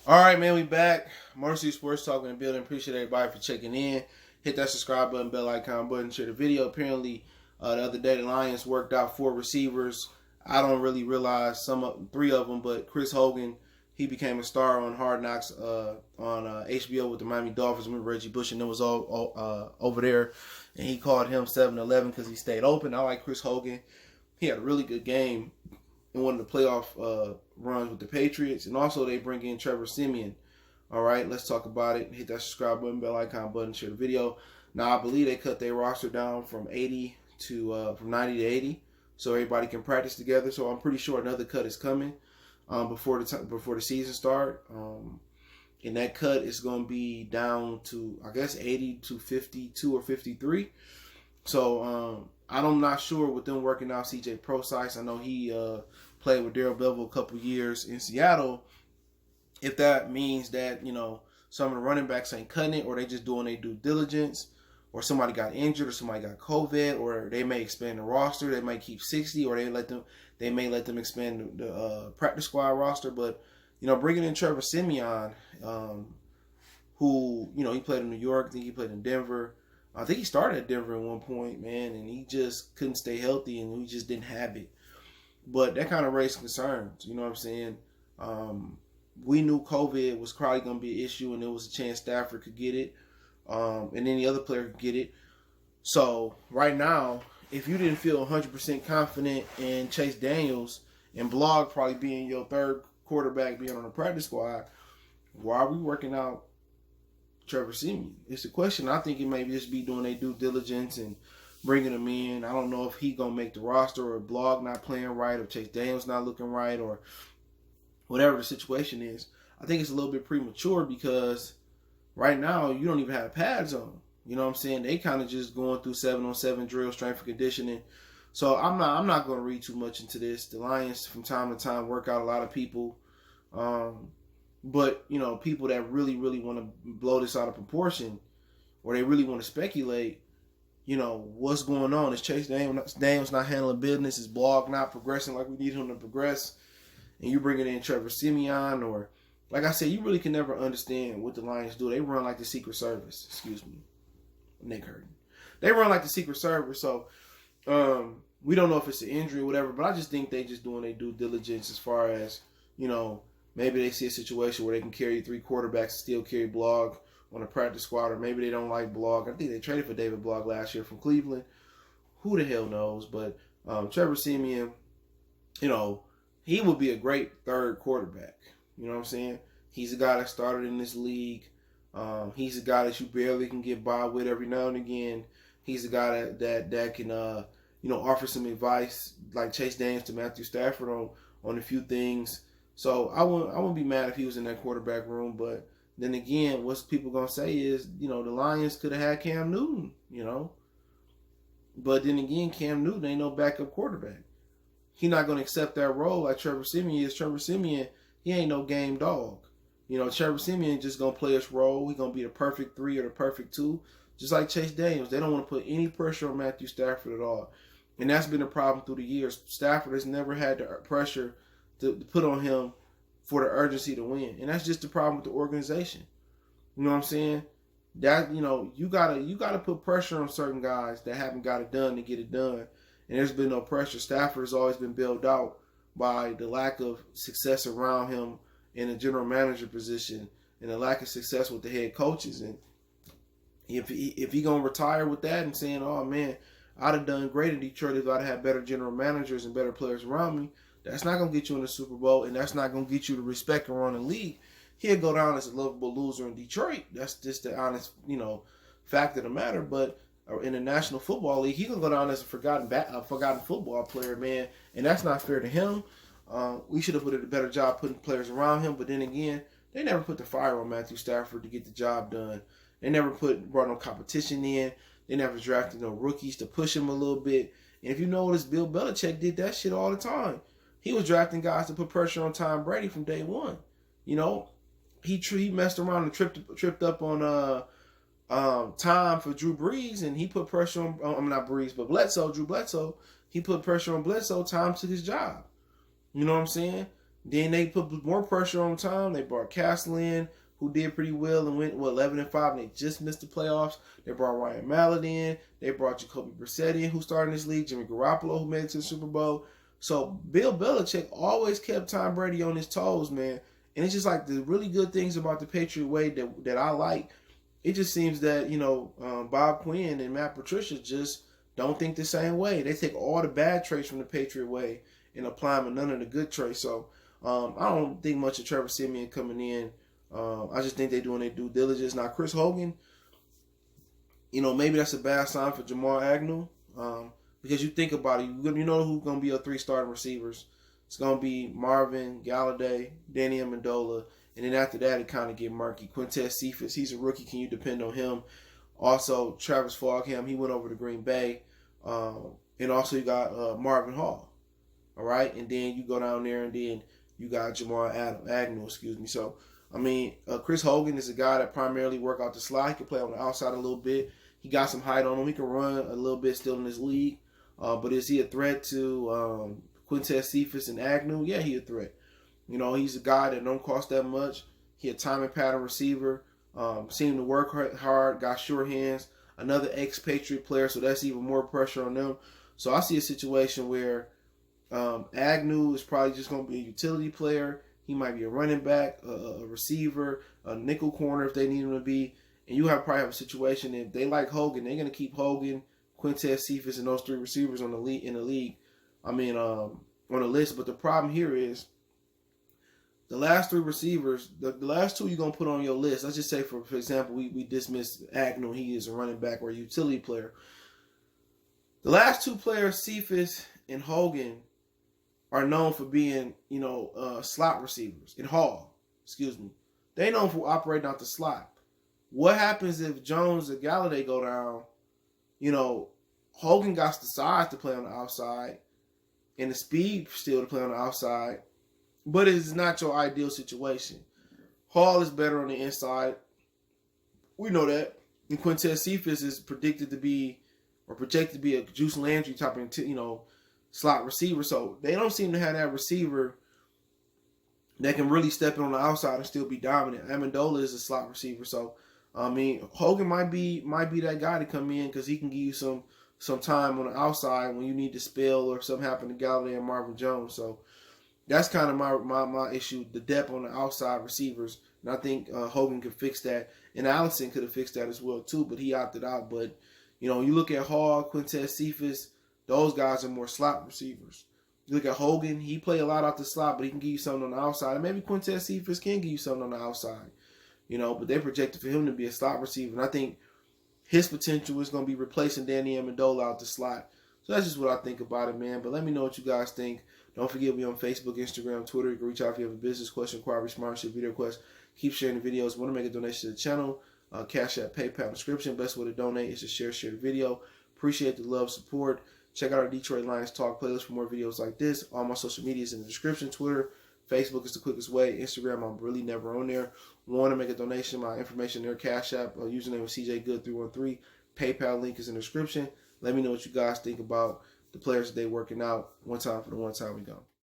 All right, man, we back. Mercy Sports Talk in the building. Appreciate everybody for checking in. Hit that subscribe button, bell icon button, share the video. Apparently, the other day the Lions worked out 4 receivers. I don't really realize three of them, but Chris Hogan, he became a star on Hard Knocks on HBO with the Miami Dolphins. Remember Reggie Bush and it was all over there, and he called him 7-11 because he stayed open. I like Chris Hogan. He had a really good game in one of the playoff runs with the Patriots. And also they bring in Trevor Siemian. All right, let's talk about it. Hit that subscribe button, bell icon button, share the video. Now, I believe they cut their roster down from 80 to from 90 to 80, so everybody can practice together. So I'm pretty sure another cut is coming before the season start. And that cut is going to be down to, I guess, 80 to 52 or 53. So I'm not sure with them working out CJ Prosise. I know he played with Darrell Bevell a couple years in Seattle. If that means that, some of the running backs ain't cutting it, or they just doing their due diligence, or somebody got injured, or somebody got COVID, or they may expand the roster, they might keep 60, or they may let them expand the practice squad roster. But bringing in Trevor Siemian, who he played in New York, I think he played in Denver. I think he started at Denver at one point, man, and he just couldn't stay healthy, and he just didn't have it. But that kind of raised concerns, you know what I'm saying? We knew COVID was probably going to be an issue, and there was a chance Stafford could get it, and any other player could get it. So right now, if you didn't feel 100% confident in Chase Daniels and Blog probably being your third quarterback being on the practice squad, why are we working out Trevor Siemian? It's a question. I think he may just be doing their due diligence and bringing him in. I don't know if he going to make the roster, or Blog not playing right, or Chase Daniels not looking right, or whatever the situation is. I think it's a little bit premature because right now you don't even have the pads on. You know what I'm saying? They kind of just going through 7-on-7 drill, strength and conditioning. So I'm not going to read too much into this. The Lions from time to time work out a lot of people. But, people that really, really want to blow this out of proportion, or they really want to speculate, what's going on? Is Chase Daniels not handling business? Is Blog not progressing like we need him to progress? And you bringing in Trevor Siemian, or, like I said, you really can never understand what the Lions do. They run like the Secret Service. Excuse me. Nick hurting. They run like the Secret Service. So, we don't know if it's an injury or whatever, but I just think they just doing their due diligence as far as, maybe they see a situation where they can carry 3 quarterbacks and still carry Blog on a practice squad, or maybe they don't like Blog. I think they traded for David Blog last year from Cleveland. Who the hell knows? But Trevor Siemian, he would be a great third quarterback. You know what I'm saying? He's a guy that started in this league. He's a guy that you barely can get by with every now and again. He's a guy that can offer some advice like Chase Daniels to Matthew Stafford on a few things. So I wouldn't be mad if he was in that quarterback room. But then again, what's people gonna say is, the Lions could have had Cam Newton, But then again, Cam Newton ain't no backup quarterback. He's not gonna accept that role like Trevor Siemian is. Trevor Siemian, he ain't no game dog. Trevor Siemian just gonna play his role. He's gonna be the perfect 3 or the perfect 2. Just like Chase Daniels. They don't want to put any pressure on Matthew Stafford at all. And that's been a problem through the years. Stafford has never had the pressure to put on him for the urgency to win. And that's just the problem with the organization. You know what I'm saying? That, you gotta put pressure on certain guys that haven't got it done to get it done. And there's been no pressure. Stafford has always been bailed out by the lack of success around him in a general manager position, and the lack of success with the head coaches. And if he gonna retire with that and saying, "Oh man, I'd have done great in Detroit if I'd had better general managers and better players around me," that's not gonna get you in the Super Bowl, and that's not gonna get you the respect around the league. He'll go down as a lovable loser in Detroit. That's just the honest, fact of the matter. But in the National Football League, he gonna go down as a forgotten football player, man, and that's not fair to him. We should have put a better job putting players around him. But then again, they never put the fire on Matthew Stafford to get the job done. They never brought no competition in. They never drafted no rookies to push him a little bit. And if you notice, Bill Belichick did that shit all the time. He was drafting guys to put pressure on Tom Brady from day one. He messed around and tripped up on time for Drew Brees, and he put pressure on, not Brees, but Drew Bledsoe. He put pressure on Bledsoe. Tom took his job. You know what I'm saying? Then they put more pressure on Tom. They brought Castle in, who did pretty well and went 11-5, and they just missed the playoffs. They brought Ryan Mallett in. They brought Jacoby Brissett in, who started in this league. Jimmy Garoppolo, who made it to the Super Bowl. So Bill Belichick always kept Tom Brady on his toes, man. And it's just like the really good things about the Patriot way that I like. It just seems that, Bob Quinn and Matt Patricia just don't think the same way. They take all the bad traits from the Patriot way and apply them to none of the good traits. So I don't think much of Trevor Siemian coming in. I just think they're doing their due diligence. Now, Chris Hogan, maybe that's a bad sign for Jamal Agnew. Because you think about it, you know who's going to be your 3 starting receivers. It's going to be Marvin, Galladay, Danny Amendola, and then after that, it kind of get murky. Quintez Cephas, he's a rookie. Can you depend on him? Also, Travis Fulgham, he went over to Green Bay. And also you got Marvin Hall. All right? And then you go down there, and then you got Jamal Agnew, So, Chris Hogan is a guy that primarily work out the slot. He can play on the outside a little bit. He got some height on him. He can run a little bit still in this league. But is he a threat to Quintez Cephas and Agnew? Yeah, he a threat. He's a guy that don't cost that much. He a timing pattern receiver. Seemed to work hard, got sure hands. Another ex-Patriot player, so that's even more pressure on them. So I see a situation where Agnew is probably just going to be a utility player. He might be a running back, a receiver, a nickel corner if they need him to be. And you probably have a situation, if they like Hogan, they're going to keep Hogan, Quintez Cephas, and those 3 receivers in the league. On the list. But the problem here is the last 3 receivers, the last 2 you're going to put on your list. Let's just say, for example, we dismiss Agnew. He is a running back or a utility player. The last 2 players, Cephas and Hogan, are known for being, slot receivers. And Hall, they known for operating out the slot. What happens if Jones or Galladay go down? Hogan got the size to play on the outside and the speed still to play on the outside, but it's not your ideal situation. Hall is better on the inside. We know that. And Quintez Cephas is projected to be a Juice Landry type of, slot receiver. So they don't seem to have that receiver that can really step in on the outside and still be dominant. Amendola is a slot receiver. So, Hogan might be that guy to come in because he can give you some time on the outside when you need to spell or something happen to Galladay and Marvin Jones. So that's kind of my issue, the depth on the outside receivers. And I think Hogan could fix that. And Allison could have fixed that as well too, but he opted out. But, you look at Hall, Quintez Cephas, those guys are more slot receivers. You look at Hogan, he play a lot off the slot, but he can give you something on the outside. And maybe Quintez Cephas can give you something on the outside. But they projected for him to be a slot receiver. And I think his potential is going to be replacing Danny Amendola out the slot. So that's just what I think about it, man. But let me know what you guys think. Don't forget, we on Facebook, Instagram, Twitter. You can reach out if you have a business question, inquiry, sponsorship, video request. Keep sharing the videos. Want to make a donation to the channel? Cash App, PayPal, description. Best way to donate is to share the video. Appreciate the love, support. Check out our Detroit Lions Talk playlist for more videos like this. All my social media is in the description. Twitter, Facebook is the quickest way. Instagram, I'm really never on there. Want to make a donation? My information there, Cash App, username is CJGood313. PayPal link is in the description. Let me know what you guys think about the players that they working out. One time for the one time we go.